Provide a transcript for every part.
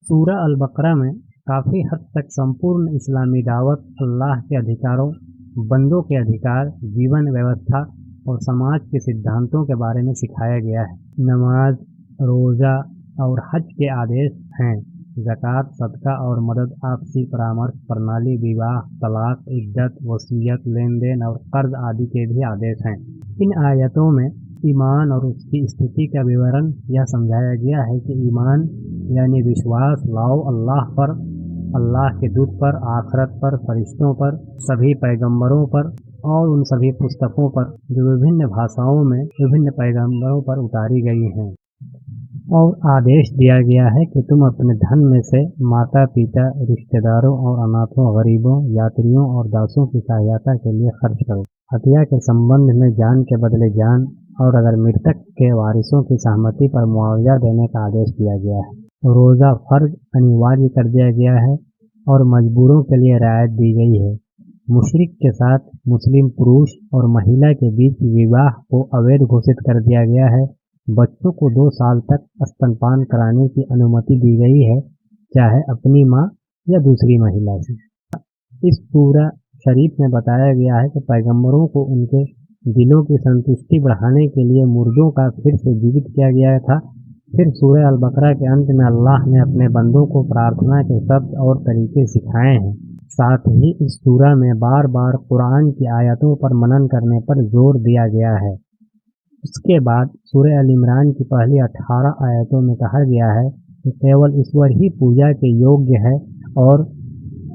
सूरह अल-बकरा में काफ़ी हद तक संपूर्ण इस्लामी दावत, अल्लाह के अधिकारों, बंदों के अधिकार, जीवन व्यवस्था और समाज के सिद्धांतों के बारे में सिखाया गया है। नमाज, रोज़ा और हज के आदेश हैं। ज़कात, सदका और मदद, आपसी परामर्श प्रणाली, विवाह, तलाक, इद्दत, वसीयत, लेन देन और कर्ज आदि के भी आदेश हैं। इन आयतों में ईमान और उसकी स्थिति का विवरण यह समझाया गया है कि ईमान यानी विश्वास लाओ अल्लाह पर, अल्लाह के दूत पर, आखिरत पर, फरिश्तों पर, सभी पैगंबरों पर और उन सभी पुस्तकों पर जो विभिन्न भाषाओं में विभिन्न पैगंबरों पर उतारी गई हैं। और आदेश दिया गया है कि तुम अपने धन में से माता पिता, रिश्तेदारों और अनाथों, गरीबों, यात्रियों और दासों की सहायता के लिए खर्च करो। हत्या के संबंध में जान के बदले जान और अगर मृतक के वारिसों की सहमति पर मुआवजा देने का आदेश दिया गया है। रोज़ा फर्ज अनिवार्य कर दिया गया है और मजबूरों के लिए रियायत दी गई है। मुशरिक के साथ मुस्लिम पुरुष और महिला के बीच विवाह को अवैध घोषित कर दिया गया है। बच्चों को 2 साल तक स्तनपान कराने की अनुमति दी गई है, चाहे अपनी मां या दूसरी महिला से। इस सूरह शरीफ में बताया गया है कि पैगंबरों को उनके दिलों की संतुष्टि बढ़ाने के लिए मुर्दों का फिर से जीवित किया गया था। फिर सूरह अल-बकरा के अंत में अल्लाह ने अपने बंदों को प्रार्थना के शब्द और तरीके सिखाए हैं। साथ ही इस सूरह में बार बार कुरान की आयतों पर मनन करने पर जोर दिया गया है। उसके बाद सूरह अल इमरान की पहली 18 आयतों में कहा गया है कि केवल ईश्वर ही पूजा के योग्य है और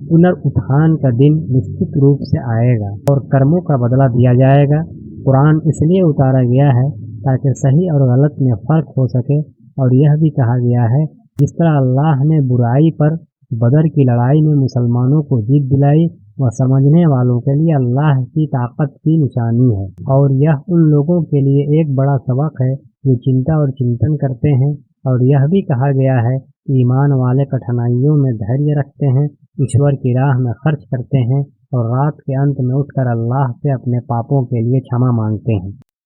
पुनरुत्थान का दिन निश्चित रूप से आएगा और कर्मों का बदला दिया जाएगा। कुरान इसलिए उतारा गया है ताकि सही और गलत में फ़र्क हो सके, और यह भी कहा गया है जिस तरह अल्लाह ने बुराई पर बदर की लड़ाई में मुसलमानों को जीत दिलाई, वह समझने वालों के लिए अल्लाह की ताकत की निशानी है। और यह उन लोगों के लिए एक बड़ा सबक है जो चिंता और चिंतन करते हैं। और यह भी कहा गया है कि ईमान वाले कठिनाइयों में धैर्य रखते हैं, ईश्वर की राह में खर्च करते हैं और रात के अंत में उठकर अल्लाह से अपने पापों के लिए क्षमा मांगते हैं।